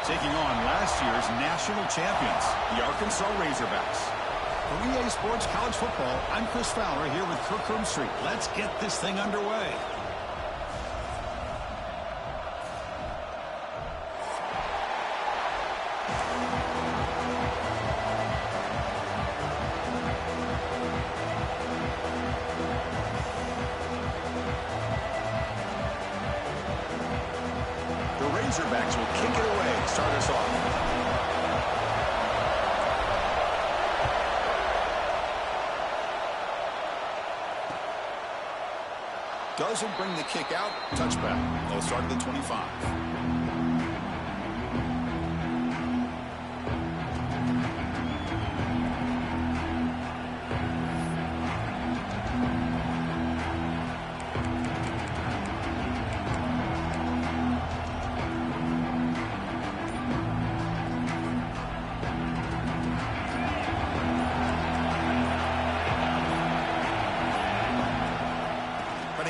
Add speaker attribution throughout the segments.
Speaker 1: Taking on last year's national champions, the Arkansas Razorbacks. For EA Sports College Football, I'm Chris Fowler here with Kirk Street. Let's get this thing underway. The Razorbacks will kick it away and start us off. Doesn't bring the kick out. Touchback. They'll start at the 25.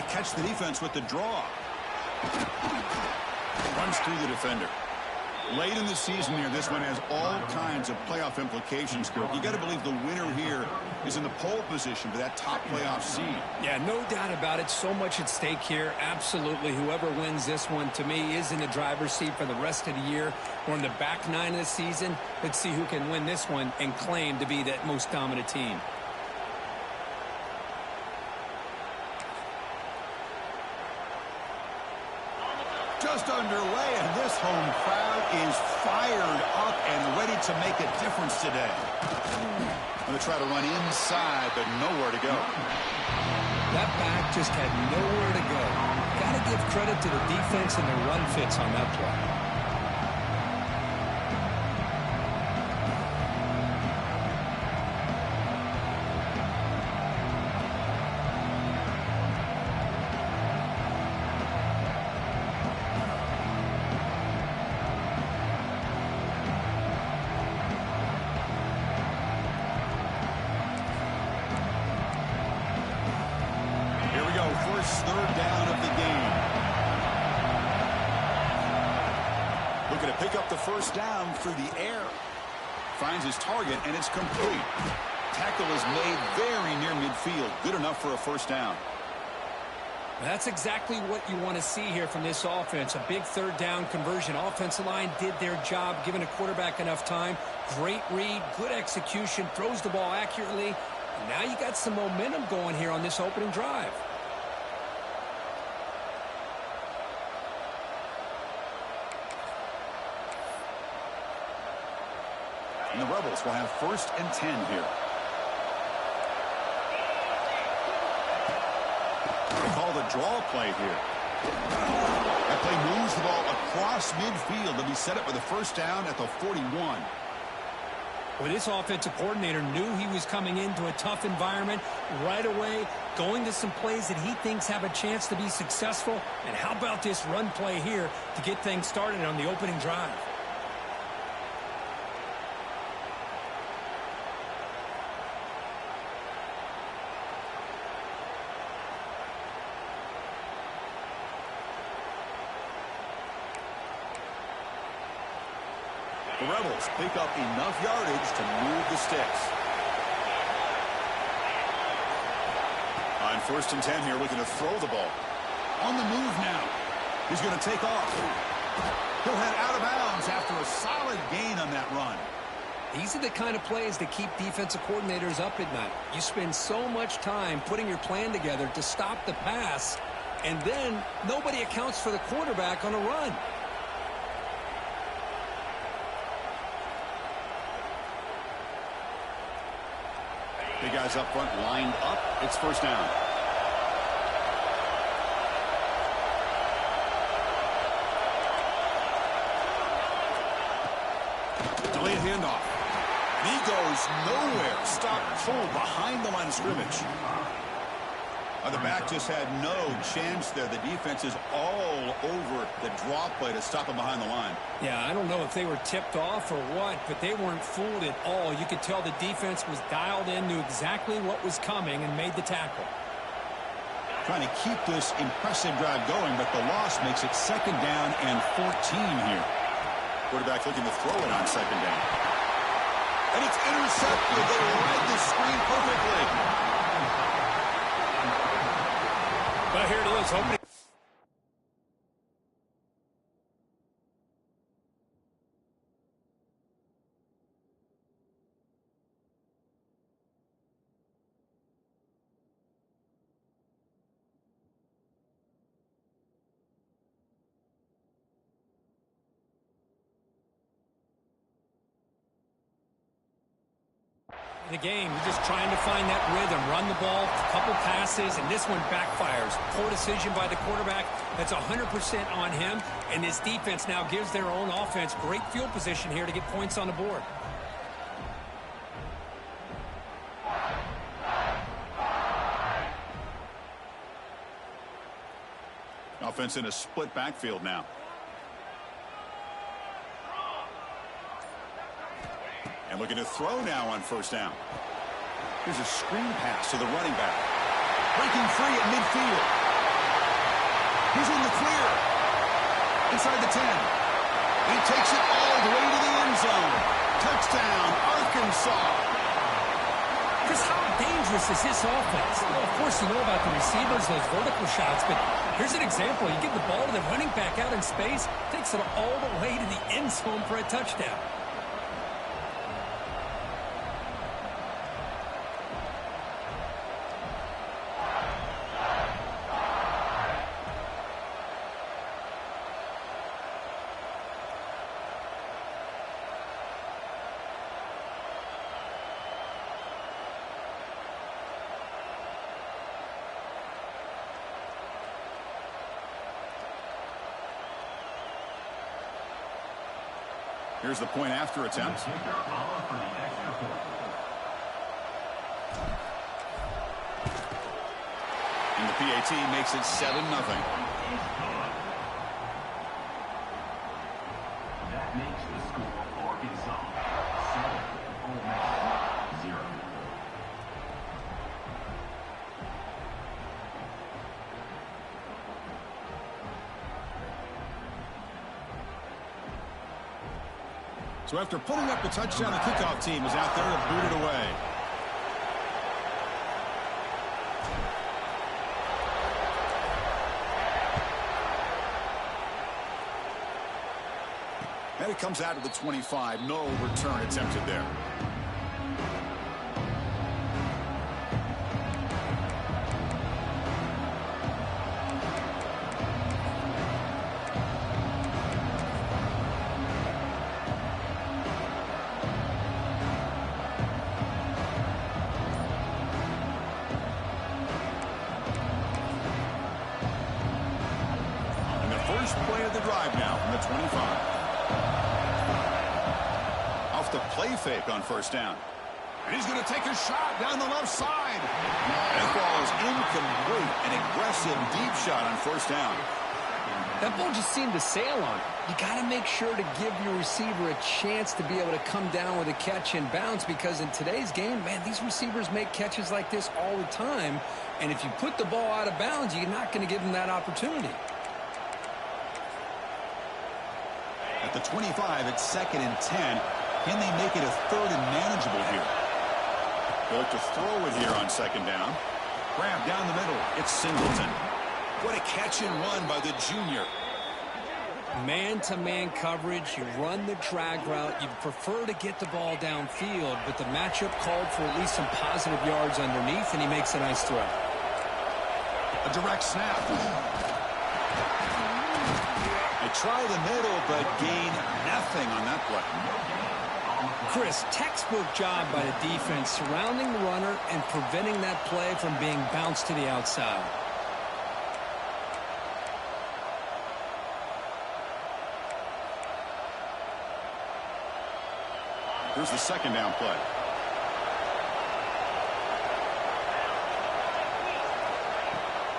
Speaker 1: Catch the defense with the draw. Runs through the defender. Late in the season here, this one has all kinds of playoff implications, Kirk. You got to believe the winner here is in the pole position for that top playoff seed.
Speaker 2: Yeah, no doubt about it. So much at stake here. Absolutely. Whoever wins this one, to me, is in the driver's seat for the rest of the year. We're in the back nine of the season. Let's see who can win this one and claim to be that most dominant team.
Speaker 1: Just underway, and this home crowd is fired up and ready to make a difference today. Going to try to run inside, but nowhere to go.
Speaker 2: That back just had nowhere to go. Got to give credit to the defense and the run fits on that play.
Speaker 1: First third down of the game. Looking to pick up the first down through the air. Finds his target, and it's complete. Tackle is made very near midfield. Good enough for a first down.
Speaker 2: That's exactly what you want to see here from this offense. A big third down conversion. Offensive line did their job, giving a quarterback enough time. Great read, good execution, throws the ball accurately. And now you got some momentum going here on this opening drive.
Speaker 1: And the Rebels will have 1st and 10 here. They call the draw play here. That play moves the ball across midfield to be set up with a first down at the 41.
Speaker 2: Well, this offensive coordinator knew he was coming into a tough environment right away, going to some plays that he thinks have a chance to be successful. And how about this run play here to get things started on the opening drive?
Speaker 1: The Rebels pick up enough yardage to move the sticks. On 1st and 10 here, looking to throw the ball. On the move now. He's going to take off. He'll head out of bounds after a solid gain on that run.
Speaker 2: These are the kind of plays that keep defensive coordinators up at night. You spend so much time putting your plan together to stop the pass, and then nobody accounts for the quarterback on a run.
Speaker 1: Big guys up front lined up. It's first down. Delayed handoff. He goes nowhere. Stop pulled behind the line of scrimmage. The back just had no chance there. The defense is all over the draw play to stop him behind the line.
Speaker 2: Yeah, I don't know if they were tipped off or what, but they weren't fooled at all. You could tell the defense was dialed in, knew exactly what was coming, and made the tackle.
Speaker 1: Trying to keep this impressive drive going, but the loss makes it 2nd down and 14 here. Quarterback looking to throw it on second down. And it's intercepted. They read the screen perfectly.
Speaker 2: Well, here it is. Opening. The game, you're just trying to find that rhythm, run the ball, a couple passes, and this one backfires. Poor decision by the quarterback. That's 100% on him, and this defense now gives their own offense great field position here to get points on the board.
Speaker 1: Offense in a split backfield now. And looking to throw now on first down. Here's a screen pass to the running back. Breaking free at midfield. He's in the clear. Inside the 10. He takes it all the way to the end zone. Touchdown, Arkansas.
Speaker 2: Chris, how dangerous is this offense? Well, of course, you know about the receivers, those vertical shots, but here's an example. You give the ball to the running back out in space, takes it all the way to the end zone for a touchdown.
Speaker 1: Here's the point after attempt. And the PAT makes it 7-0.
Speaker 3: That makes the score Arkansas 7, 0.
Speaker 1: So after putting up the touchdown, the kickoff team is out there to boot it away. And it comes out of the 25. No return attempted there. First play of the drive now from the 25. Off the play fake on first down. And he's going to take a shot down the left side. That ball is incomplete. An aggressive deep shot on first down.
Speaker 2: That ball just seemed to sail on it. You got to make sure to give your receiver a chance to be able to come down with a catch and bounce, because in today's game, man, these receivers make catches like this all the time. And if you put the ball out of bounds, you're not going to give them that opportunity.
Speaker 1: At the 25, it's 2nd and 10. Can they make it a 3rd and manageable here? They look to throw it here on 2nd down. Grab down the middle. It's Singleton. What a catch and run by the junior.
Speaker 2: Man-to-man coverage. You run the drag route. You prefer to get the ball downfield, but the matchup called for at least some positive yards underneath, and he makes a nice throw.
Speaker 1: A direct snap. They try the middle, but gain nothing on that play.
Speaker 2: Chris, textbook job by the defense surrounding the runner and preventing that play from being bounced to the outside.
Speaker 1: Here's the 2nd down play.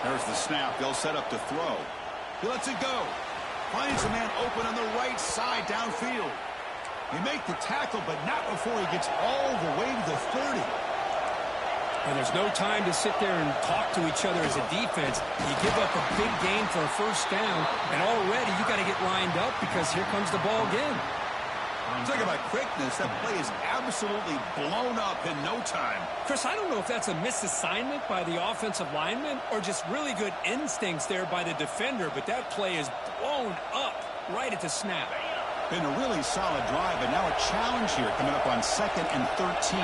Speaker 1: There's the snap. They'll set up to throw. He lets it go. Finds a man open on the right side downfield. They make the tackle, but not before he gets all the way to the 30.
Speaker 2: And there's no time to sit there and talk to each other as a defense. You give up a big gain for a first down, and already you got to get lined up because here comes the ball again.
Speaker 1: Talk about quickness. That play is absolutely blown up in no time.
Speaker 2: Chris, I don't know if that's a misassignment by the offensive lineman or just really good instincts there by the defender, but that play is blown up right at the snap.
Speaker 1: Been a really solid drive, but now a challenge here coming up on 2nd and 13.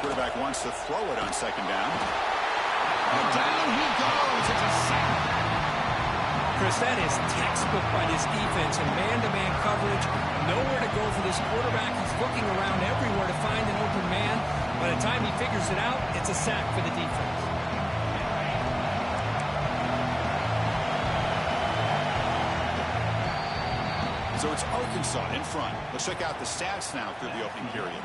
Speaker 1: Quarterback wants to throw it on 2nd down. And down he goes. It's a sack.
Speaker 2: Chris, that is textbook by this defense and man-to-man coverage. Nowhere to go for this quarterback. He's looking around everywhere to find an open man. By the time he figures it out, it's a sack for the defense.
Speaker 1: So it's Arkansas in front. Let's check out the stats now through the opening period.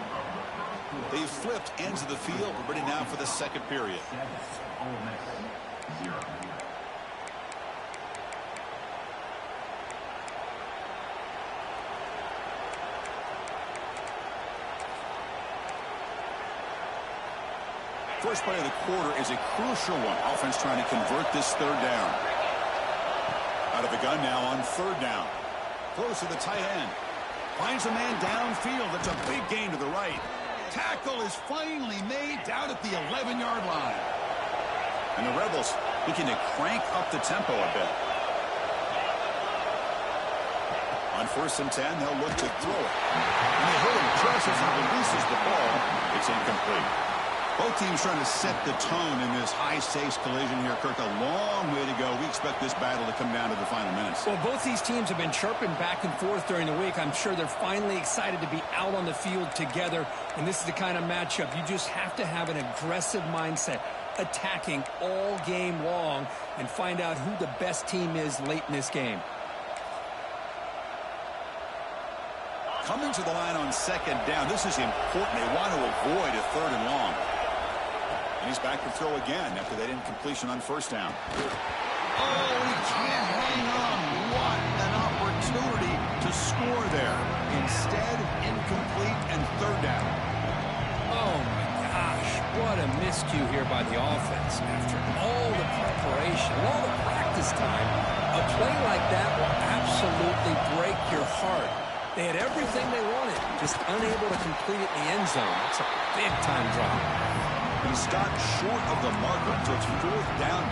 Speaker 1: They've flipped ends of the field. We're ready now for the second period. First play of the quarter is a crucial one. Offense trying to convert this 3rd down. Out of the gun now on 3rd down. Close to the tight end. Finds a man downfield. That's a big gain to the right. Tackle is finally made down at the 11-yard line. And the Rebels looking to crank up the tempo a bit. On 1st and 10, they'll look to throw it. And they hit him just as he releases the ball. It's incomplete. Both teams trying to set the tone in this high-stakes collision here. Kirk, a long way to go. We expect this battle to come down to the final minutes.
Speaker 2: Well, both these teams have been chirping back and forth during the week. I'm sure they're finally excited to be out on the field together. And this is the kind of matchup you just have to have an aggressive mindset, attacking all game long, and find out who the best team is late in this game.
Speaker 1: Coming to the line on 2nd down. This is important. They want to avoid a 3rd and long. And he's back to throw again after that incompletion on 1st down. Oh, he can't hang on. What an opportunity to score there. Instead, incomplete and 3rd down.
Speaker 2: Oh, my gosh. What a miscue here by the offense. After all the preparation, all the practice time, a play like that will absolutely break your heart. They had everything they wanted, just unable to complete it in the end zone. It's a big-time drop.
Speaker 1: He stopped short of the marker, so it's 4th down.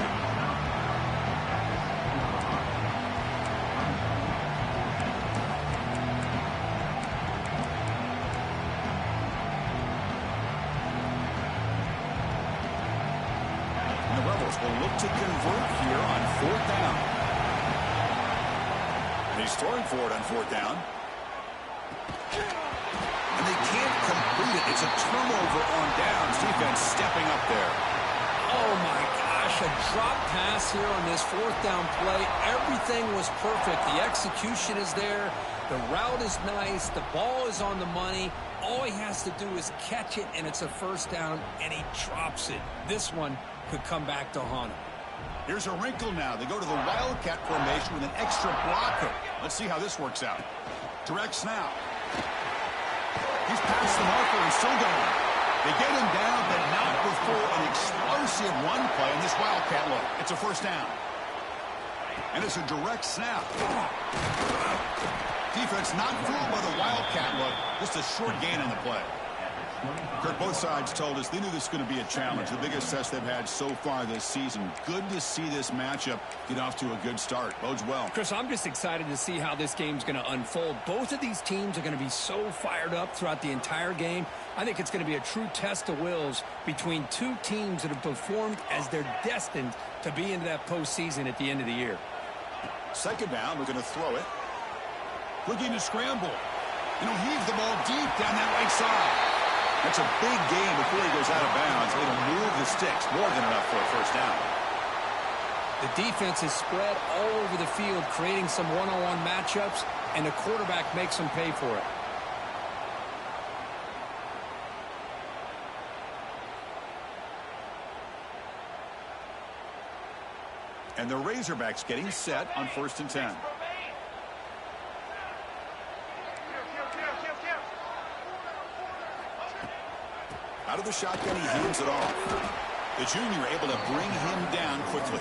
Speaker 1: And the Rebels will look to convert here on 4th down. And he's throwing for it on 4th down. And they can't complete it. It's a turnover on downs. Defense stepping up there.
Speaker 2: Oh, my gosh. A drop pass here on this 4th down play. Everything was perfect. The execution is there. The route is nice. The ball is on the money. All he has to do is catch it, and it's a 1st down, and he drops it. This one could come back to haunt him.
Speaker 1: Here's a wrinkle now. They go to the Wildcat formation with an extra blocker. Let's see how this works out. Direct snap. He's past the marker and still going. They get him down, but not before an explosive run play in this Wildcat look. It's a 1st down. And it's a direct snap. Defense not fooled by the Wildcat look. Just a short gain on the play. Kirk, both sides told us they knew this was going to be a challenge. The biggest test they've had so far this season. Good to see this matchup get off to a good start. Bodes well.
Speaker 2: Chris, I'm just excited to see how this game's going to unfold. Both of these teams are going to be so fired up throughout the entire game. I think it's going to be a true test of wills between two teams that have performed as they're destined to be into that postseason at the end of the year.
Speaker 1: 2nd down, we're going to throw it. Looking to scramble. And he'll heave the ball deep down that right side. That's a big gain before he goes out of bounds. It'll move the sticks. More than enough for a 1st down.
Speaker 2: The defense is spread all over the field, creating some one-on-one matchups, and the quarterback makes them pay for it. And the Razorbacks getting set on 1st and 10.
Speaker 1: Out of the shotgun, he hands it off. The junior able to bring him down quickly.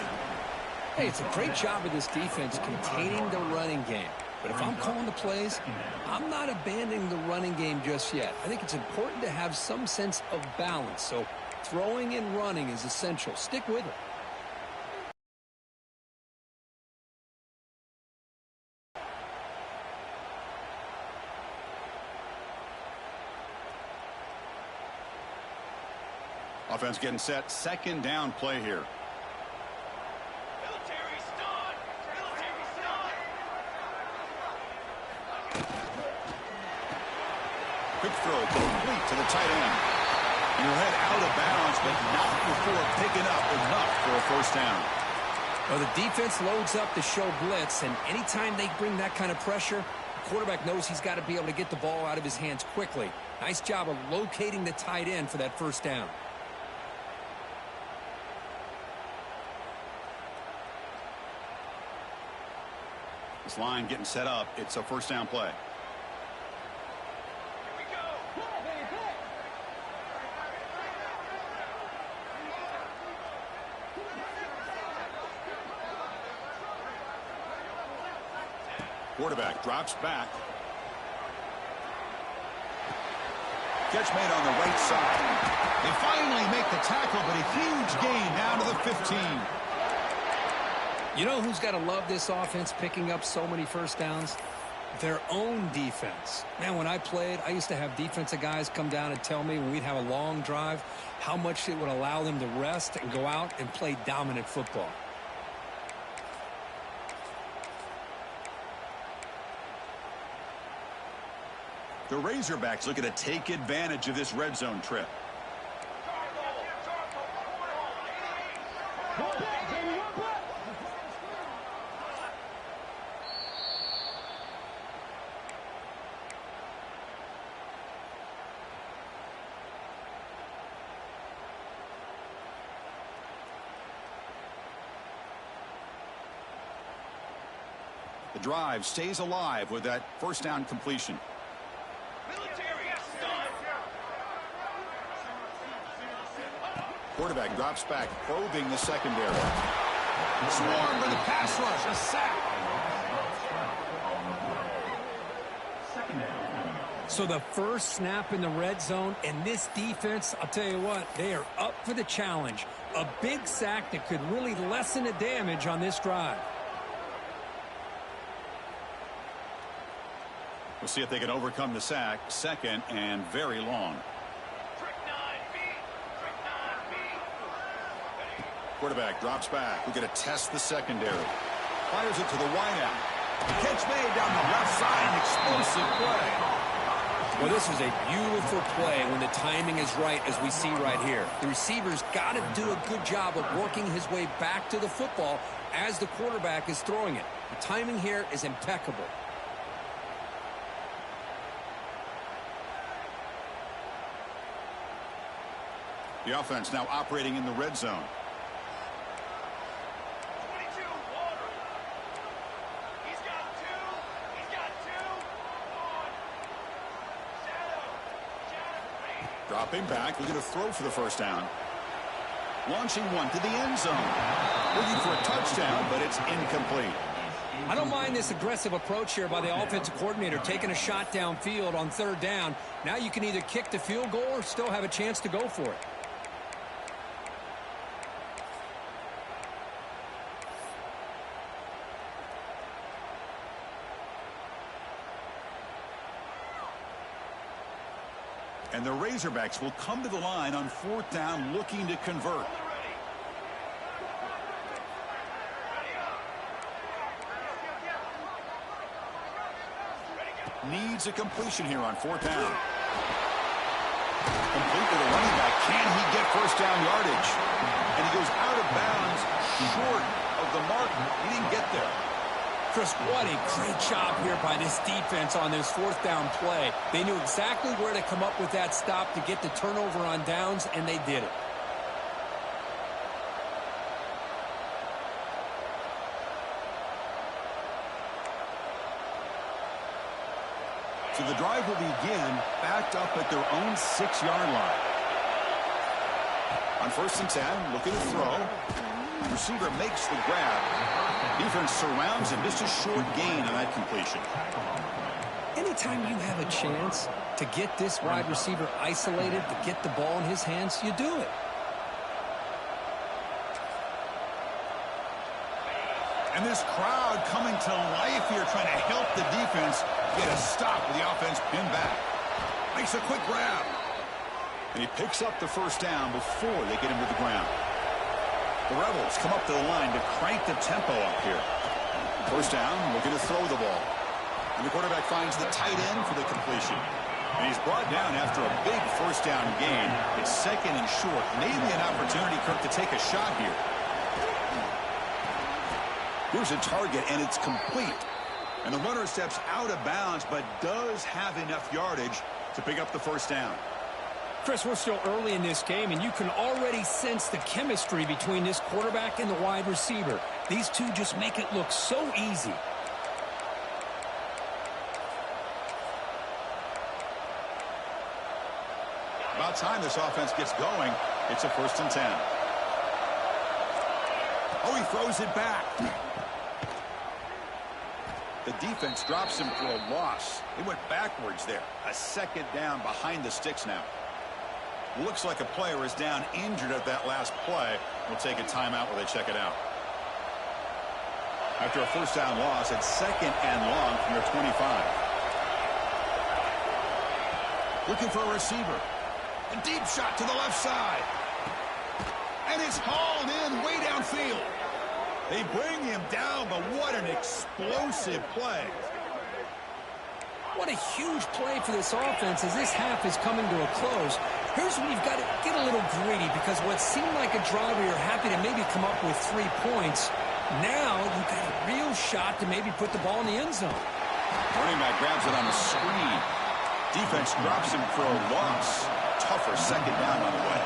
Speaker 2: Hey, it's a great job of this defense containing the running game. But if I'm calling the plays, I'm not abandoning the running game just yet. I think it's important to have some sense of balance. So throwing and running is essential. Stick with it.
Speaker 1: Offense getting set. Second down play here. Quick throw complete to the tight end. He'll head out of bounds, but not before picking up enough for a first down.
Speaker 2: Well, the defense loads up to show blitz, and anytime they bring that kind of pressure, the quarterback knows he's got to be able to get the ball out of his hands quickly. Nice job of locating the tight end for that first down.
Speaker 1: This line getting set up. It's a first down play. Quarterback drops back. Catch made on the right side. They finally make the tackle, but a huge gain down to the 15.
Speaker 2: You know who's got to love this offense picking up so many first downs? Their own defense. Man, when I played, I used to have defensive guys come down and tell me when we'd have a long drive how much it would allow them to rest and go out and play dominant football.
Speaker 1: The Razorbacks looking to take advantage of this red zone trip. The drive stays alive with that first down completion. Quarterback drops back, probing the secondary. Swarm for the pass rush, a sack.
Speaker 2: So the first snap in the red zone, and this defense, I'll tell you what, they are up for the challenge. A big sack that could really lessen the damage on this drive.
Speaker 1: We'll see if they can overcome the sack. Second and very long. Quarterback drops back. We're going to test the secondary. Fires it to the wideout. The catch made down the left side. An explosive play.
Speaker 2: Well, this is a beautiful play when the timing is right, as we see right here. The receiver's got to do a good job of working his way back to the football as the quarterback is throwing it. The timing here is impeccable.
Speaker 1: The offense now operating in the red zone. Dropping back, looking to throw for the first down. Launching one to the end zone. Looking for a touchdown, but it's incomplete.
Speaker 2: I don't mind this aggressive approach here by the offensive coordinator, taking a shot downfield on third down. Now you can either kick the field goal or still have a chance to go for it.
Speaker 1: And the Razorbacks will come to the line on fourth down looking to convert. Needs a completion here on fourth down. Complete to the running back. Can he get first down yardage? And he goes out of bounds short of the mark. He didn't get there.
Speaker 2: Chris, what a great job here by this defense on this fourth down play. They knew exactly where to come up with that stop to get the turnover on downs, and they did it.
Speaker 1: So the drive will begin backed up at their own 6-yard line. On 1st and 10, looking to throw. Receiver makes the grab. Defense surrounds him. Just a short gain on that completion.
Speaker 2: Anytime you have a chance to get this wide receiver isolated, to get the ball in his hands, you do it.
Speaker 1: And this crowd coming to life here, trying to help the defense get a stop with the offense pinned back. Makes a quick grab. And he picks up the first down before they get him to the ground. The Rebels come up to the line to crank the tempo up here. First down, looking to throw the ball. And the quarterback finds the tight end for the completion. And he's brought down after a big first down gain. It's 2nd and short. Maybe an opportunity, Kirk, to take a shot here. Here's a target, and it's complete. And the runner steps out of bounds, but does have enough yardage to pick up the first down.
Speaker 2: Chris, we're still early in this game, and you can already sense the chemistry between this quarterback and the wide receiver. These two just make it look so easy.
Speaker 1: About time this offense gets going. It's a 1st and 10. Oh, he throws it back. The defense drops him for a loss. They went backwards there. A 2nd down behind the sticks now. Looks like a player is down injured at that last play. We'll take a timeout while they check it out. After a first down loss, it's 2nd and long from their 25. Looking for a receiver. A deep shot to the left side. And it's hauled in way downfield. They bring him down, but what an explosive play.
Speaker 2: What a huge play for this offense as this half is coming to a close. Here's when you've got to get a little greedy, because what seemed like a drive where you're happy to maybe come up with 3 points, now you've got a real shot to maybe put the ball in the end zone.
Speaker 1: Running back grabs it on the screen. Defense drops him for a loss. Tougher 2nd down on the way.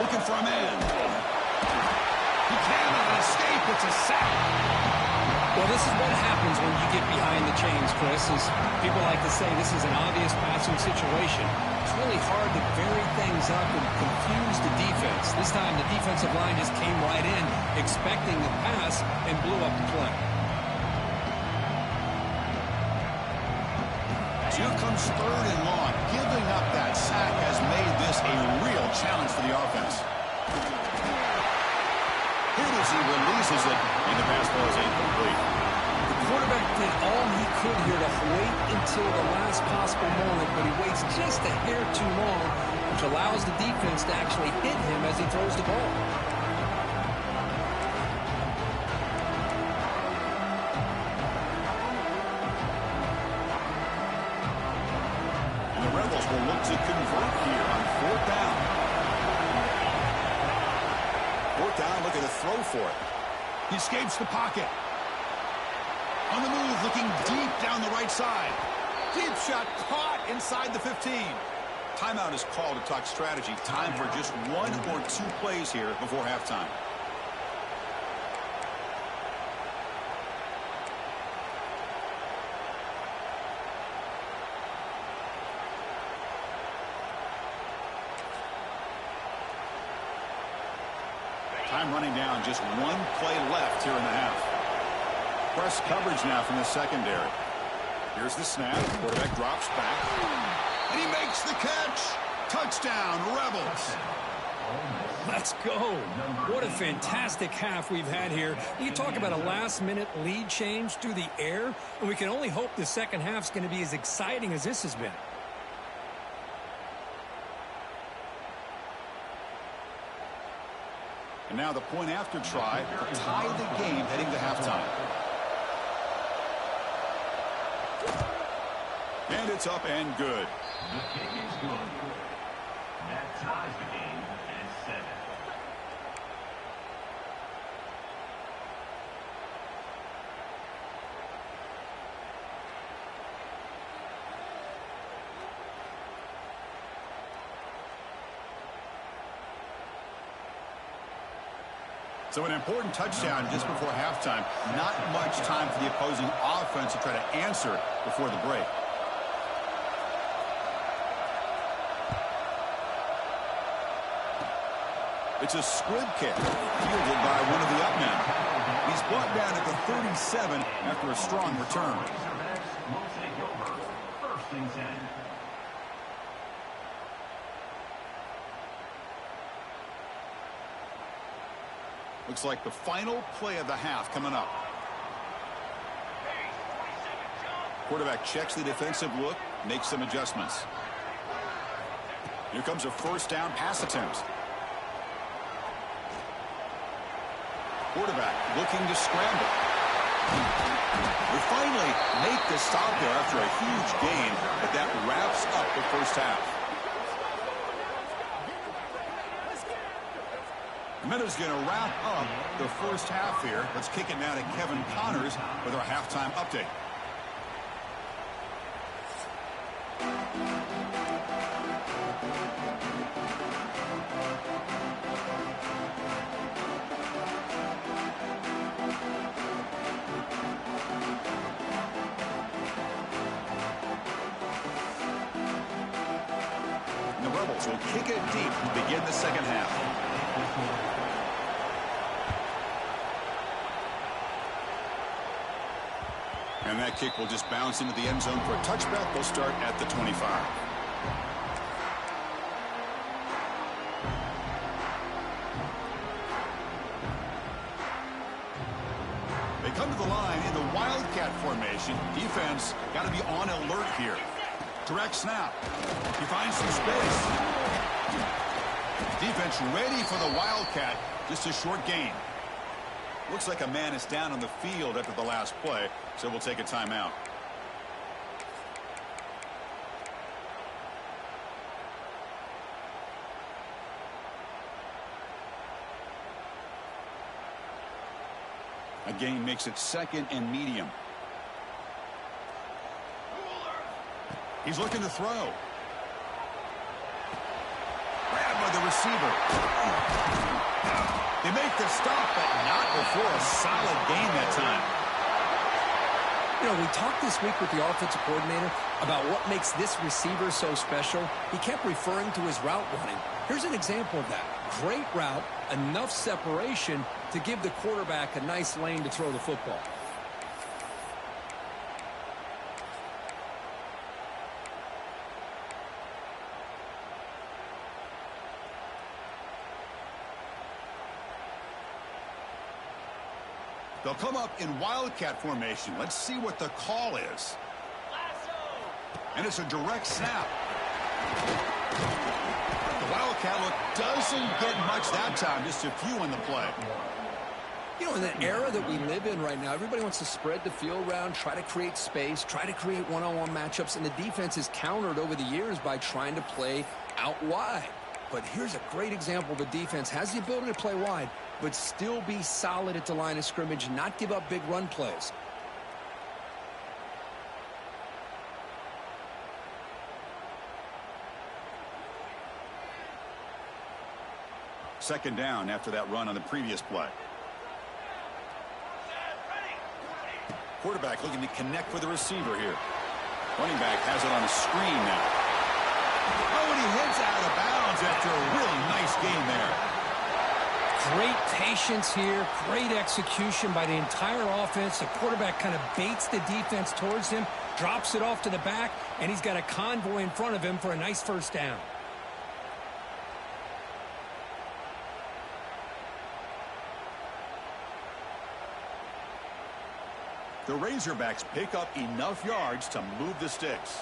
Speaker 1: Looking for a man. He cannot escape. It's a sack.
Speaker 2: Well, this is what happens when you get behind the chains, Chris. As people like to say, this is an obvious passing situation. It's really hard to vary things up and confuse the defense. This time, the defensive line just came right in, expecting the pass, and blew up the play.
Speaker 1: Here comes 3rd and long. Giving up that sack has made this a real challenge for the offense. Here as he releases it, and the pass ball is incomplete.
Speaker 2: The quarterback did all he could here to wait until the last possible moment, but he waits just a hair too long, which allows the defense to actually hit him as he throws the ball.
Speaker 1: And the Rebels will look to convert here on 4th down. 4th down, looking to throw for it. He escapes the pocket. On the move, looking deep down the right side. Deep shot caught inside the 15. Timeout is called to talk strategy. Time for just 1 or 2 plays here before halftime. Time running down, just 1 play left here in the half. Press coverage now from the secondary. Here's the snap. Quarterback drops back. And he makes the catch. Touchdown, Rebels.
Speaker 2: Let's go. What a fantastic half we've had here. You talk about a last-minute lead change through the air, and we can only hope the second half's going to be as exciting as this has been.
Speaker 1: And now the point after try to tie the game heading to halftime. And it's up and good.
Speaker 3: The kick is good. That ties the game at 7.
Speaker 1: So an important touchdown just before halftime. Not much time for the opposing offense to try to answer before the break. It's a squib kick, fielded by one of the up men. He's brought down at the 37 after a strong return.
Speaker 3: Will take over. First and 10.
Speaker 1: Looks like the final play of the half coming up. Quarterback checks the defensive look, makes some adjustments. Here comes a first down pass attempt. Quarterback looking to scramble. We finally make the stop there after a huge gain, but that wraps up the first half. The minute's going to wrap up the first half here. Let's kick it now to Kevin Connors with our halftime update. And the Rebels will kick it deep to begin the second half. And that kick will just bounce into the end zone for a touchback. We'll start at the 25. They come to the line in the Wildcat formation. Defense got to be on alert here. Direct snap. He finds some space. Defense ready for the Wildcat. Just a short gain. Looks like a man is down on the field after the last play, so we'll take a timeout. A gain makes it second and medium. He's looking to throw. Grabbed by the receiver. They make the stop, but not before a solid gain that time.
Speaker 2: You know, we talked this week with the offensive coordinator about what makes this receiver so special. He kept referring to his route running. Here's an example of that. Great route, enough separation to give the quarterback a nice lane to throw the football.
Speaker 1: They'll come up in Wildcat formation. Let's see what the call is. And it's a direct snap. The Wildcat look doesn't get much that time, just a few in the play.
Speaker 2: You know, in the era that we live in right now, everybody wants to spread the field around, try to create space, try to create one-on-one matchups, and the defense is countered over the years by trying to play out wide. But here's a great example. The defense has the ability to play wide, but still be solid at the line of scrimmage, not give up big run plays.
Speaker 1: Second down after that run on the previous play. Quarterback looking to connect with the receiver here. Running back has it on a screen now. Oh, and he heads out of bounds after a really nice game there.
Speaker 2: Great patience here, great execution by the entire offense. The quarterback kind of baits the defense towards him, drops it off to the back, and he's got a convoy in front of him for a nice first down.
Speaker 1: The Razorbacks pick up enough yards to move the sticks.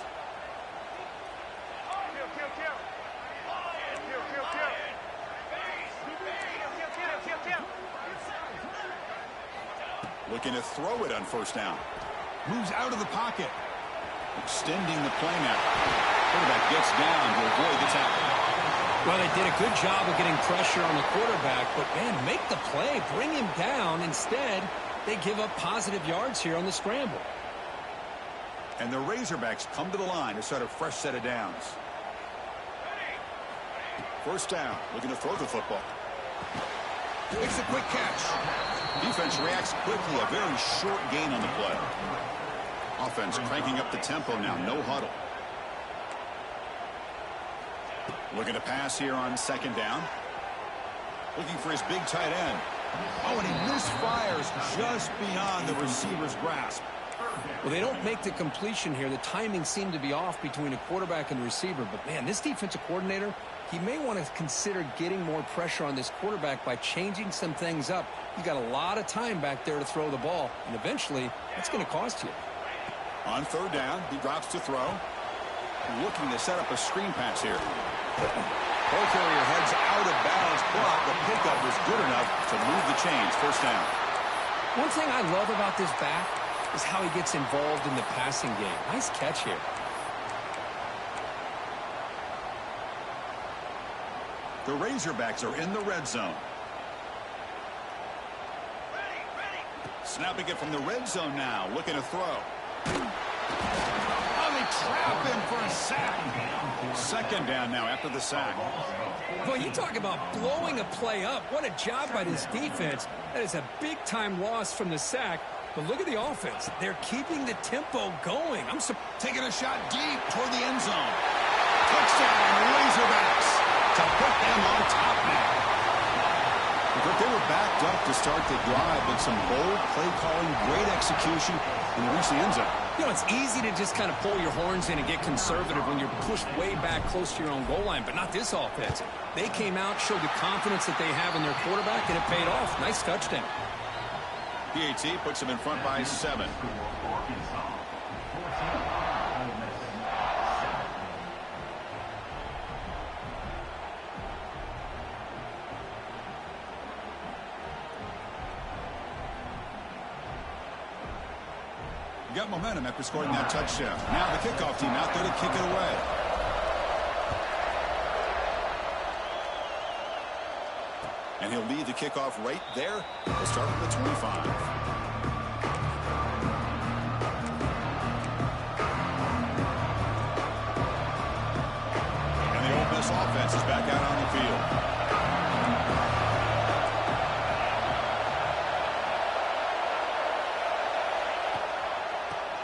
Speaker 1: Looking to throw it on first down. Moves out of the pocket. Extending the play now. Quarterback gets down to avoid the tackle.
Speaker 2: Well, they did a good job of getting pressure on the quarterback, but, man, make the play, bring him down. Instead, they give up positive yards here on the scramble.
Speaker 1: And the Razorbacks come to the line to start a fresh set of downs. First down, looking to throw the football. Makes a quick catch. Defense reacts quickly, a very short gain on the play. Offense cranking up the tempo now, no huddle. Looking to pass here on second down. Looking for his big tight end. Oh, and he misfires just beyond the receiver's grasp.
Speaker 2: Well, they don't make the completion here. The timing seemed to be off between a quarterback and the receiver. But, man, this defensive coordinator, he may want to consider getting more pressure on this quarterback by changing some things up. He's got a lot of time back there to throw the ball, and eventually that's going to cost you.
Speaker 1: On third down, he drops to throw. Looking to set up a screen pass here. Ball carrier heads out of bounds, but the pickup is good enough to move the chains. First down.
Speaker 2: One thing I love about this back is how he gets involved in the passing game. Nice catch here.
Speaker 1: The Razorbacks are in the red zone. Snapping it from the red zone now, looking to throw. Oh, they trap him for a sack. Second down now after the sack.
Speaker 2: Boy, you talk about blowing a play up. What a job by this defense. That is a big-time loss from the sack. But look at the offense. They're keeping the tempo going.
Speaker 1: Taking a shot deep toward the end zone. Touchdown, Razorbacks, to put them on top now. But they were backed up to start the drive, but some bold play calling, great execution, and they reached the end zone.
Speaker 2: You know, it's easy to just kind of pull your horns in and get conservative when you're pushed way back close to your own goal line, but not this offense. They came out, showed the confidence that they have in their quarterback, and it paid off. Nice touchdown.
Speaker 1: PAT puts them in front by 7. Got momentum after scoring that touchdown. Now the kickoff team out there to kick it away. And he'll lead the kickoff right there. We'll start from the 25. And the Ole Miss offense is back out on the field.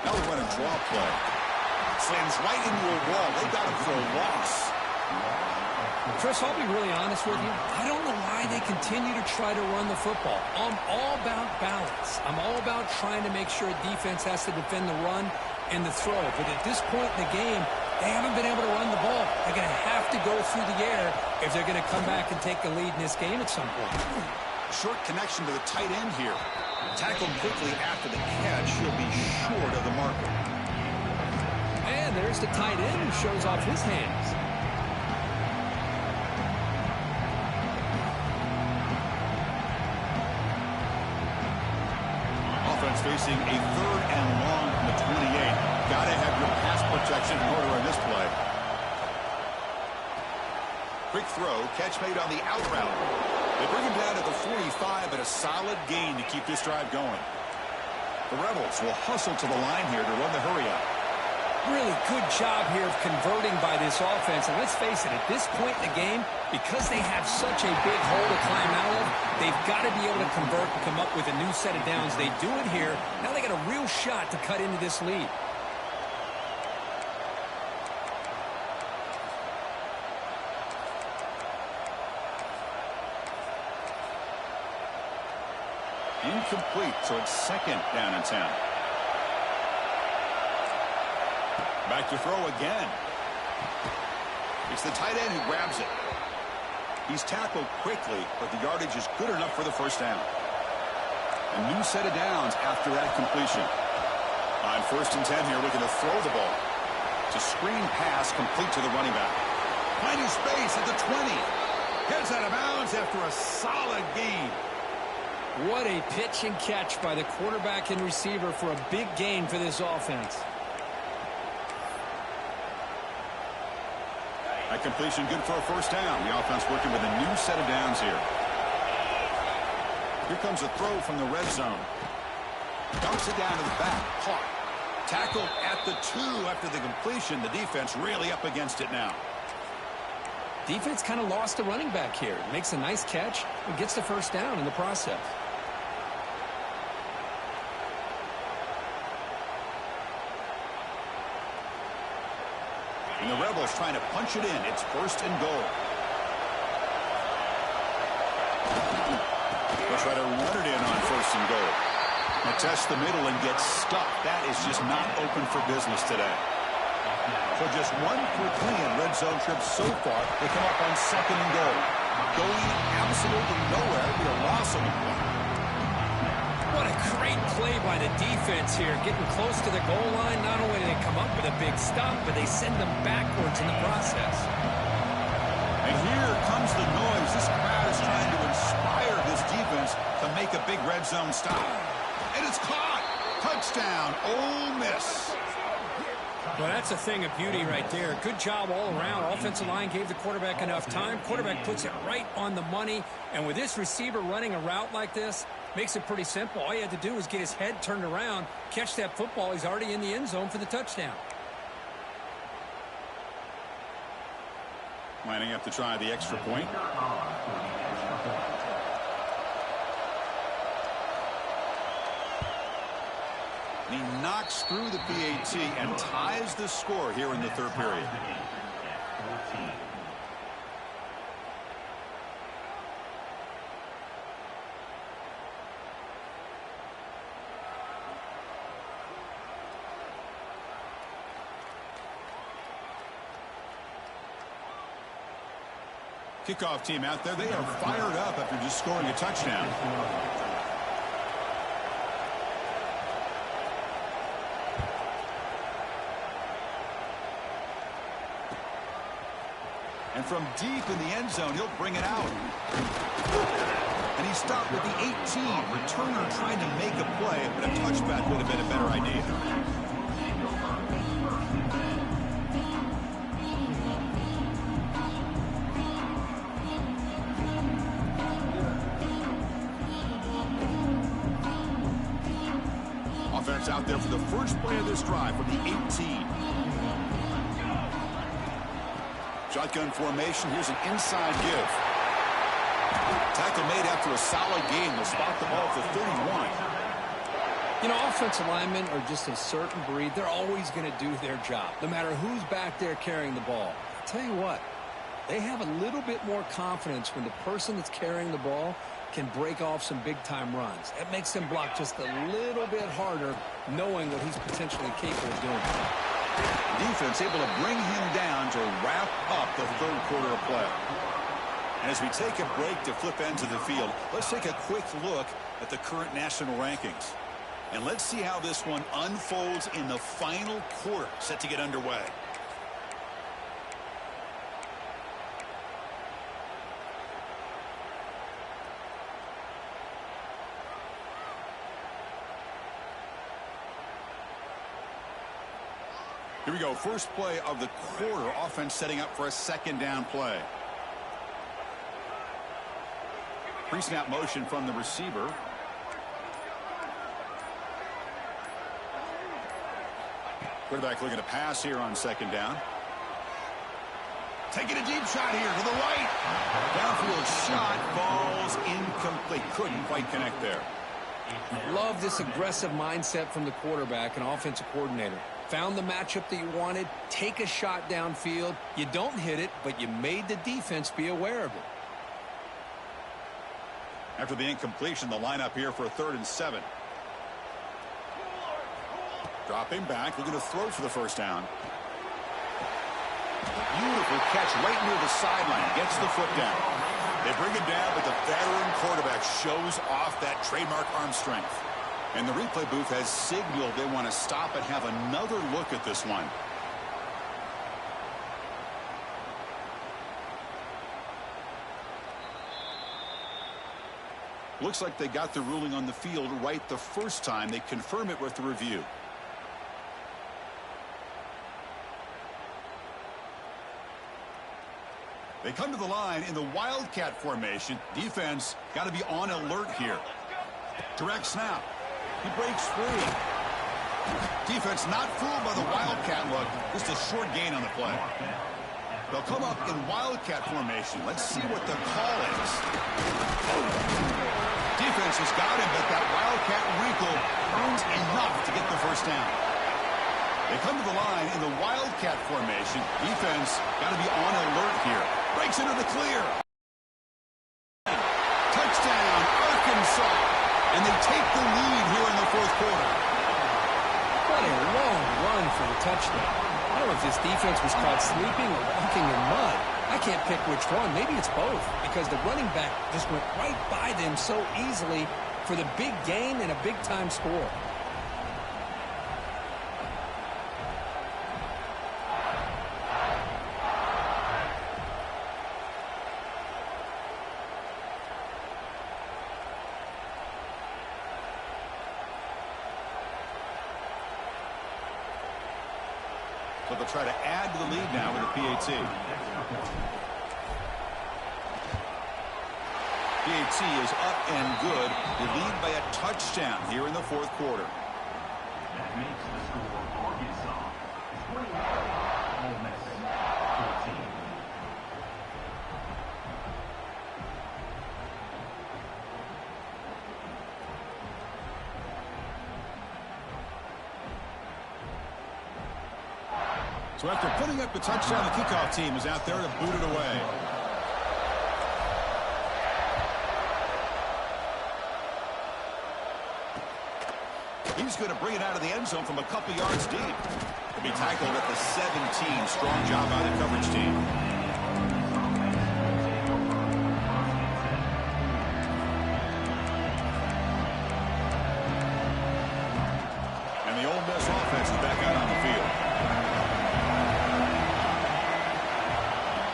Speaker 1: Now we run a draw play. Slams right into a wall. They got him for a loss.
Speaker 2: Chris, I'll be really honest with you. I don't know why they continue to try to run the football. I'm all about balance. I'm all about trying to make sure defense has to defend the run and the throw. But at this point in the game, they haven't been able to run the ball. They're going to have to go through the air if they're going to come back and take the lead in this game at some point.
Speaker 1: Short connection to the tight end here. Tackled quickly after the catch. He'll be short of the marker.
Speaker 2: And there's the tight end who shows off his hands.
Speaker 1: Offense facing a third and long from the 28. Got to have your pass protection in order on this play. Quick throw, catch made on the out route. They bring him down to the 45 at a solid gain to keep this drive going. The Rebels will hustle to the line here to run the hurry-up.
Speaker 2: Really good job here of converting by this offense. And let's face it, at this point in the game, because they have such a big hole to climb out of, they've got to be able to convert and come up with a new set of downs. They do it here. Now they got a real shot to cut into this lead.
Speaker 1: Incomplete, so it's second down and 10. Back to throw again. It's the tight end who grabs it. He's tackled quickly, but the yardage is good enough for the first down. A new set of downs after that completion. On first and 10 here, looking to throw the ball. It's a screen pass complete to the running back. Finding space at the 20. Heads out of bounds after a solid gain.
Speaker 2: What a pitch and catch by the quarterback and receiver for a big gain for this offense.
Speaker 1: That completion good for a first down. The offense working with a new set of downs here. Here comes a throw from the red zone. Dumps it down to the back. Caught. Tackled at the 2 after the completion. The defense really up against it now.
Speaker 2: Defense kind of lost the running back here. Makes a nice catch and gets the first down in the process.
Speaker 1: And the Rebels trying to punch it in. It's first and goal. They test the middle and get stuck. That is just not open for business today. So just 1 for 3 in red zone trips so far. They come up on 2nd and goal. Going absolutely nowhere. It'll be a loss on the play.
Speaker 2: What a great play by the defense here. Getting close to the goal line. Not only do they come up with a big stop, but they send them backwards in the process.
Speaker 1: And here comes the noise. This crowd is trying to inspire this defense to make a big red zone stop. And it's caught. Touchdown, Ole Miss.
Speaker 2: Well, that's a thing of beauty right there. Good job all around. Offensive line gave the quarterback enough time. Quarterback puts it right on the money. And with this receiver running a route like this, makes it pretty simple. All you had to do was get his head turned around, catch that football. He's already in the end zone for the touchdown.
Speaker 1: Lining up to try the extra point. He knocks through the PAT and ties the score here in the 3rd period. Kickoff team out there. They are fired up after just scoring a touchdown. And from deep in the end zone, he'll bring it out. And he stopped with the 18. Returner trying to make a play, but a touchback would have been a better idea. Offense out there for the first play of this drive from the 18. Shotgun formation. Here's an inside give. Tackle made after a solid game. They'll spot the ball for 31.
Speaker 2: You know, offensive linemen are just a certain breed. They're always going to do their job, no matter who's back there carrying the ball. I'll tell you what, they have a little bit more confidence when the person that's carrying the ball can break off some big-time runs. That makes them block just a little bit harder, knowing what he's potentially capable of doing.
Speaker 1: Defense able to bring him down to wrap up the 3rd quarter of play. And as we take a break to flip ends of the field, let's take a quick look at the current national rankings. And let's see how this one unfolds in the final quarter set to get underway. Here we go. First play of the quarter. Offense setting up for a 2nd down play. Pre-snap motion from the receiver. Quarterback looking to pass here on 2nd down. Taking a deep shot here to the right. Downfield shot falls incomplete. Couldn't quite connect there.
Speaker 2: Love this aggressive mindset from the quarterback and offensive coordinator. Found the matchup that you wanted. Take a shot downfield. You don't hit it, but you made the defense be aware of it.
Speaker 1: After the incompletion, the lineup here for a 3rd and 7. Dropping back, looking to throw for the 1st down. Beautiful catch right near the sideline. Gets the foot down. They bring it down, but the veteran quarterback shows off that trademark arm strength. And the replay booth has signaled they want to stop and have another look at this one. Looks like they got the ruling on the field right the first time. They confirm it with the review. They come to the line in the Wildcat formation. Defense got to be on alert here. Direct snap. He breaks free. Defense not fooled by the Wildcat look. Just a short gain on the play. They'll come up in Wildcat formation. Let's see what the call is. Defense has got him, but that Wildcat wrinkle earns enough to get the 1st down. They come to the line in the Wildcat formation. Defense got to be on alert here. Breaks into the clear. Touchdown, Arkansas. And they take the lead here in the fourth quarter.
Speaker 2: What a long run for the touchdown. I don't know if this defense was caught sleeping or walking in mud. I can't pick which one. Maybe it's both, because the running back just went right by them so easily for the big gain and a big-time score.
Speaker 1: So they'll try to add to the lead now with a PAT. PAT is up and good. They lead by a touchdown here in the fourth quarter.
Speaker 3: That makes the score Arkansas 21, Ole Miss 14.
Speaker 1: So after putting up the touchdown, the kickoff team is out there to boot it away. He's going to bring it out of the end zone from a couple yards deep. He'll be tackled at the 17. Strong job by the coverage team. And the Ole Miss offense is back out on the field.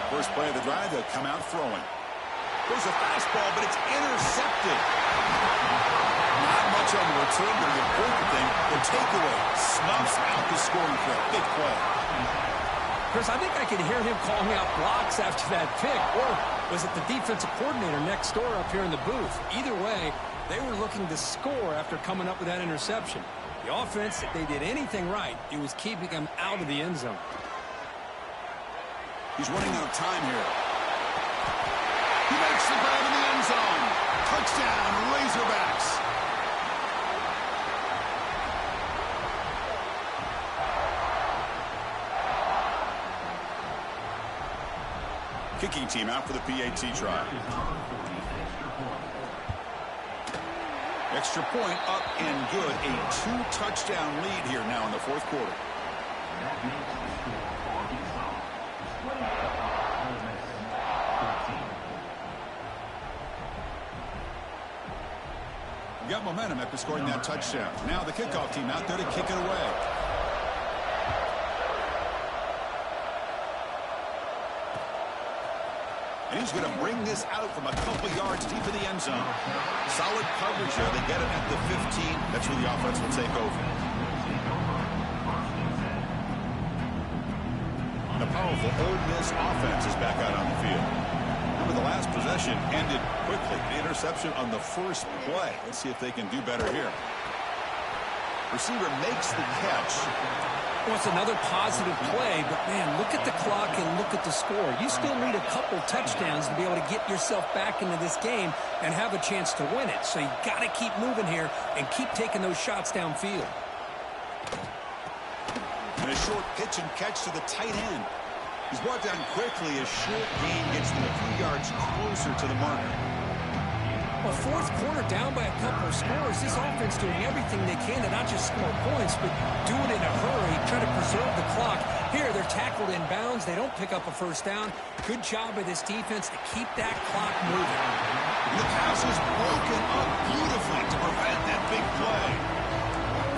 Speaker 1: First play of the drive, they'll come out throwing. There's a fastball, but it's intercepted. Not much on the return, but the important thing, the takeaway snuffs out the scoring threat. Big play.
Speaker 2: Chris, I think I could hear him calling out blocks after that pick. Or was it the defensive coordinator next door up here in the booth? Either way, they were looking to score after coming up with that interception. The offense, if they did anything right, it was keeping them out of the end zone.
Speaker 1: He's running out of time here. He makes the grab in the end zone. Touchdown, Razorbacks. Kicking team out for the PAT try. Extra point up and good. A 2-touchdown lead here now in the fourth quarter.
Speaker 3: That makes the score Arkansas 21, Ole Miss 14.
Speaker 1: Got momentum after scoring that touchdown. Now the kickoff team out there to kick it away. And he's going to bring this out from a couple yards deep in the end zone. Solid coverage there. They get it at the 15. That's where the offense will take over. The powerful Ole Miss offense is back out on the field. Remember, the last possession ended quickly. The interception on the first play. Let's see if they can do better here. Receiver makes the catch.
Speaker 2: Well, it's another positive play, but, man, look at the clock and look at the score. You still need a couple touchdowns to be able to get yourself back into this game and have a chance to win it. So you got to keep moving here and keep taking those shots downfield.
Speaker 1: And a short pitch and catch to the tight end. He's brought down quickly as short gain gets them a few yards closer to the marker.
Speaker 2: Well, fourth quarter down by a couple of scores. This offense doing everything they can to not just score points, but do it in a hurry, try to preserve the clock. Here, they're tackled in bounds. They don't pick up a first down. Good job by this defense to keep that clock moving.
Speaker 1: The pass is broken up beautifully to prevent that big play.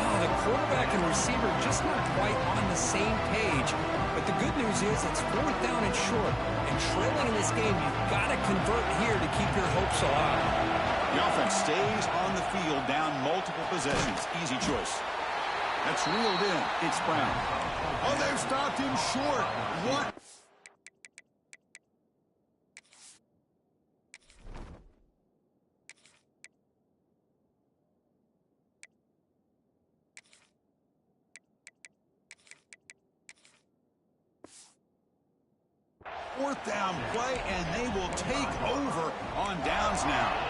Speaker 2: Oh, the quarterback and receiver just not quite on the same page. But the good news is it's fourth down and short. And trailing in this game, you've got to convert here to keep your hopes alive.
Speaker 1: The offense stays on the field down multiple possessions. Easy choice. That's reeled in. It's Brown. Oh, they've stopped him short. What? Fourth down play, and they will take over on downs now.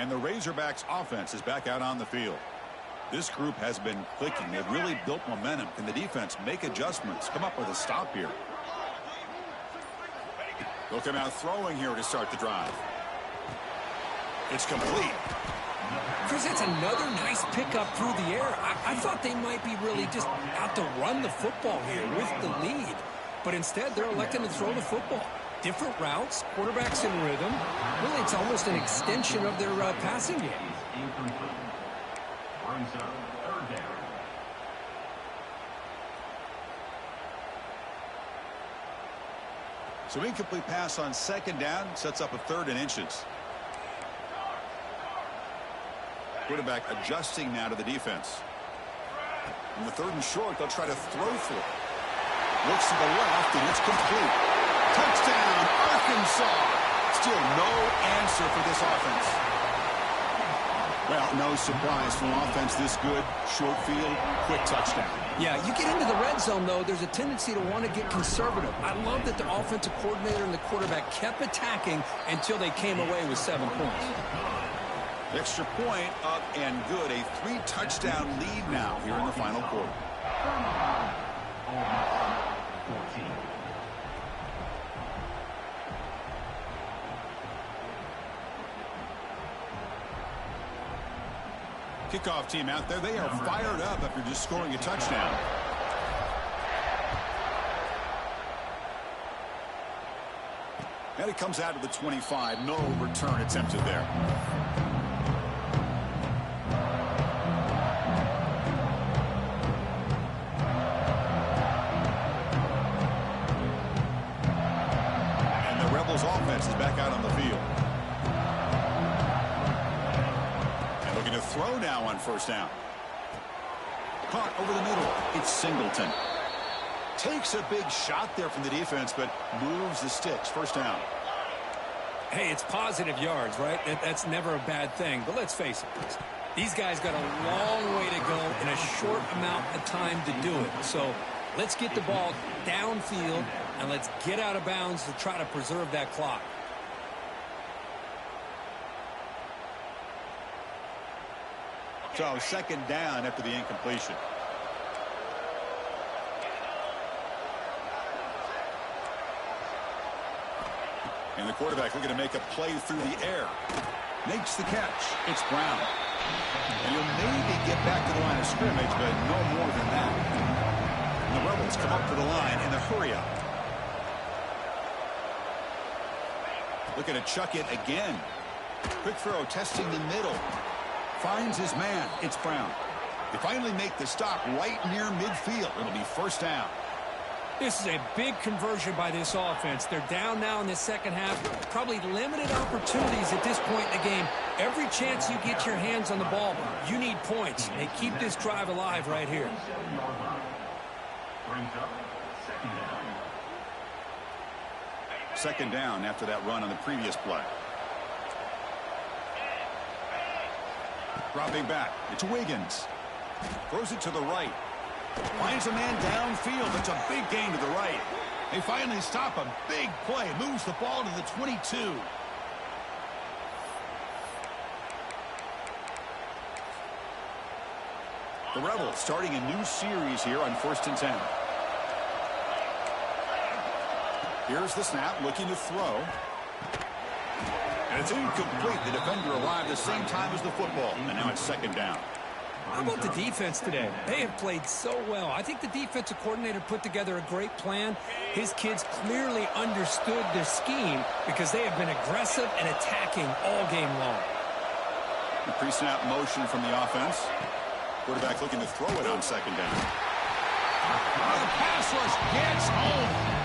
Speaker 1: And the Razorbacks offense is back out on the field. This group has been clicking. They've really built momentum. Can the defense make adjustments? Come up with a stop here. They'll come out throwing here to start the drive. It's complete.
Speaker 2: Chris, it's another nice pickup through the air. I thought they might be really just out to run the football here with the lead. But instead, they're electing to throw the football. Different routes, quarterbacks in rhythm. Really, it's almost an extension of their passing game.
Speaker 1: So incomplete pass on second down sets up a 3rd and inches. Quarterback adjusting now to the defense. In the 3rd and short, they'll try to throw for it. Looks to the left, and it's complete. Touchdown, Arkansas. Still no answer for this offense. Well, no surprise from offense this good. Short field, quick touchdown.
Speaker 2: Yeah, you get into the red zone, though, there's a tendency to want to get conservative. I love that the offensive coordinator and the quarterback kept attacking until they came away with 7 points.
Speaker 1: Extra point up and good. A 3-touchdown lead now here in the final quarter. Kickoff team out there. They are fired up after just scoring a touchdown. And it comes out of the 25. No return attempted there. Offense is back out on the field. And looking to throw now on 1st down. Caught over the middle. It's Singleton. Takes a big shot there from the defense, but moves the sticks. 1st down.
Speaker 2: Hey, it's positive yards, right? That's never a bad thing. But let's face it, these guys got a long way to go in a short amount of time to do it. So let's get the ball downfield, and let's get out of bounds to try to preserve that clock.
Speaker 1: So 2nd down after the incompletion. And the quarterback looking to make a play through the air. Makes the catch. It's Brown. And he'll maybe get back to the line of scrimmage, but no more than that. And the Rebels come up to the line in the hurry-up. Looking to chuck it again. Quick throw, testing the middle. Finds his man. It's Brown. They finally make the stop right near midfield. It'll be 1st down.
Speaker 2: This is a big conversion by this offense. They're down now in the second half. Probably limited opportunities at this point in the game. Every chance you get your hands on the ball, you need points. They keep this drive alive right here.
Speaker 1: Second down after that run on the previous play. Dropping back. It's Wiggins. Throws it to the right. Finds a man downfield. It's a big gain to the right. They finally stop a big play. Moves the ball to the 22. The Rebels starting a new series here on 1st and 10. Here's the snap, looking to throw. And it's incomplete. The defender arrived the same time as the football. And now it's 2nd down.
Speaker 2: How about the defense today? They have played so well. I think the defensive coordinator put together a great plan. His kids clearly understood their scheme because they have been aggressive and attacking all game long.
Speaker 1: The pre-snap motion from the offense. Quarterback looking to throw it on 2nd down. The pass rush gets home.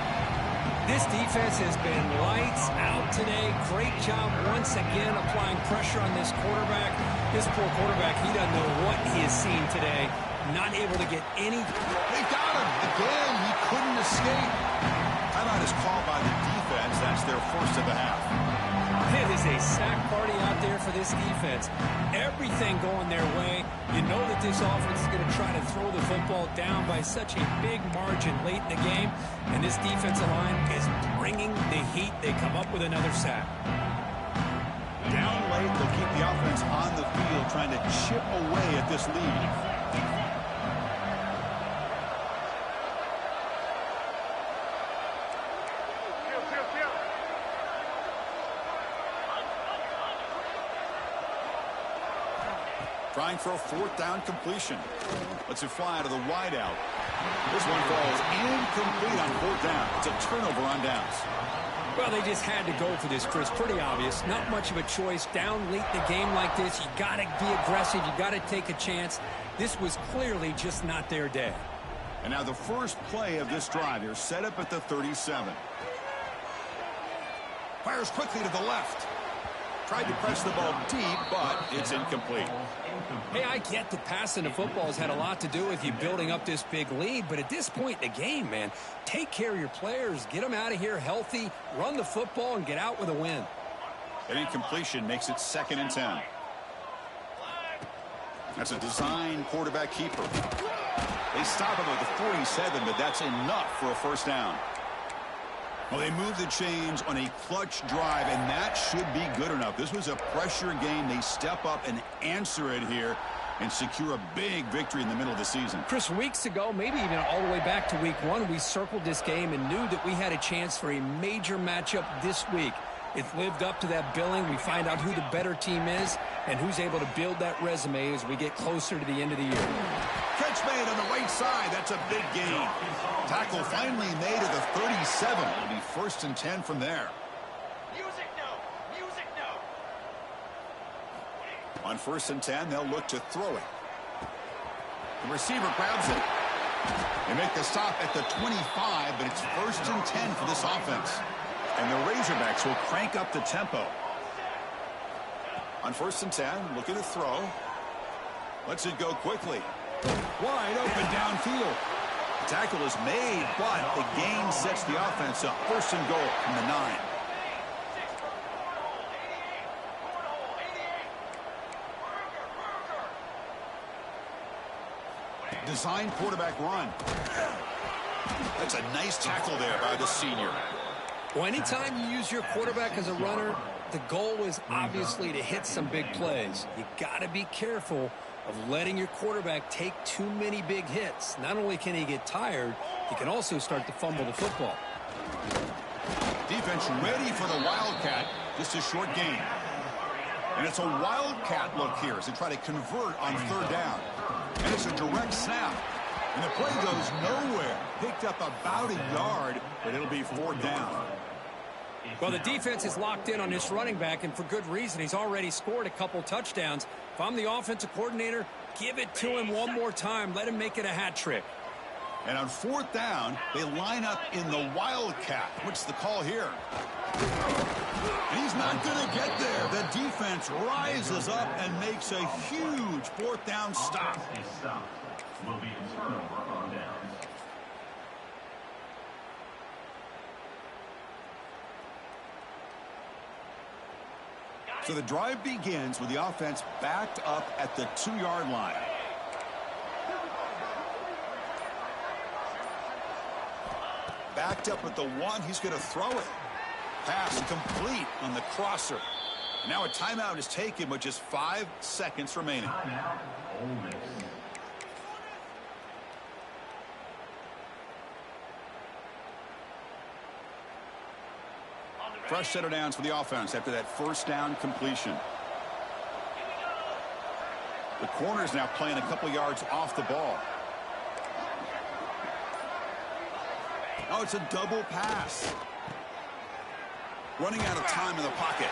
Speaker 2: This defense has been lights out today. Great job once again applying pressure on this quarterback. This poor quarterback, he doesn't know what he has seen today. Not able to get any.
Speaker 1: They got him. Again, he couldn't escape. Timeout is called by the defense. That's their 1st of the half.
Speaker 2: It is a sack party out there for this defense. Everything going their way. You know that this offense is going to try to throw the football down by such a big margin late in the game. And this defensive line is bringing the heat. They come up with another sack.
Speaker 1: Down late, they'll keep the offense on the field trying to chip away at this lead. Trying for a fourth down completion. Lets it fly to the wideout. This one falls incomplete on fourth down. It's a turnover on downs.
Speaker 2: Well, they just had to go for this, Chris. Pretty obvious. Not much of a choice. Down late in the game like this, you got to be aggressive. You got to take a chance. This was clearly just not their day.
Speaker 1: And now the first play of this drive. They're set up at the 37. Fires quickly to the left. Tried to press the ball deep, but it's incomplete.
Speaker 2: Hey, I get that passing the football has had a lot to do with you building up this big lead, but at this point in the game, man, take care of your players. Get them out of here healthy, run the football, and get out with a win.
Speaker 1: An incompletion makes it 2nd and 10. That's a design quarterback keeper. They stop him at the 47, but that's enough for a first down. Well, they move the chains on a clutch drive, and that should be good enough. This was a pressure game. They step up and answer it here and secure a big victory in the middle of the season.
Speaker 2: Chris, weeks ago, maybe even all the way back to week 1, we circled this game and knew that we had a chance for a major matchup this week. It's lived up to that billing. We find out who the better team is and who's able to build that resume as we get closer to the end of the year.
Speaker 1: Catch made on the right side. That's a big gain. Tackle finally made at the 37. It'll be 1st and 10 from there.
Speaker 4: Music no. Music no.
Speaker 1: On 1st and 10, they'll look to throw it. The receiver grabs it. They make the stop at the 25, but it's 1st and 10 for this offense. And the Razorbacks will crank up the tempo. On 1st and 10, looking to throw. Lets it go quickly. Wide open downfield. The tackle is made, but the gain sets the offense up. 1st and goal from the 9. Design quarterback run. That's a nice tackle there by the senior.
Speaker 2: Well, anytime you use your quarterback as a runner, the goal is obviously to hit some big plays. You got to be careful of letting your quarterback take too many big hits. Not only can he get tired, he can also start to fumble the football.
Speaker 1: Defense ready for the Wildcat. Just a short gain. And it's a Wildcat look here as they try to convert on 3rd down. And it's a direct snap. And the play goes nowhere. Picked up about a yard, but it'll be 4th down.
Speaker 2: Well, the defense is locked in on this running back, and for good reason. He's already scored a couple touchdowns. If I'm the offensive coordinator, give it to him one more time. Let him make it a hat trick.
Speaker 1: And on 4th down, they line up in the Wildcat. What's the call here? And he's not going to get there. The defense rises up and makes a huge 4th down stop.
Speaker 3: Will be a turnover on downs.
Speaker 1: So the drive begins with the offense backed up at the 2-yard line. Backed up at the 1, he's going to throw it. Pass complete on the crosser. Now a timeout is taken with just 5 seconds remaining.
Speaker 3: Timeout, Ole Miss.
Speaker 1: Fresh set of downs for the offense after that 1st down completion. The corner's now playing a couple yards off the ball. Oh, it's a double pass. Running out of time in the pocket.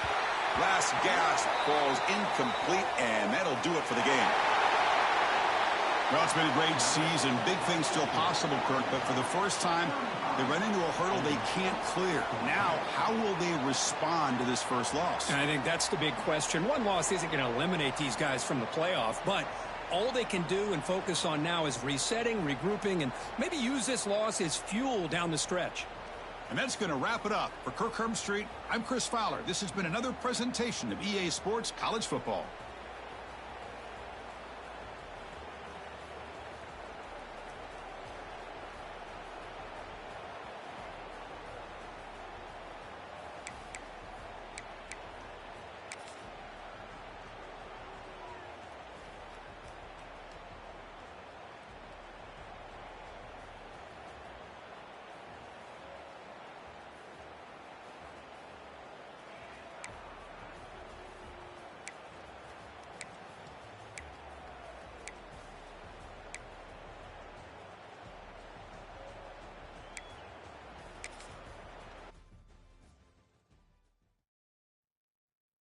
Speaker 1: Last gasp falls incomplete, and that'll do it for the game. Well, it's been a great season. Big things still possible, Kirk, but for the first time, they run into a hurdle they can't clear. Now, how will they respond to this first loss?
Speaker 2: And I think that's the big question. One loss isn't going to eliminate these guys from the playoff, but all they can do and focus on now is resetting, regrouping, and maybe use this loss as fuel down the stretch.
Speaker 1: And that's going to wrap it up. For Kirk Herbstreit, I'm Chris Fowler. This has been another presentation of EA Sports College Football.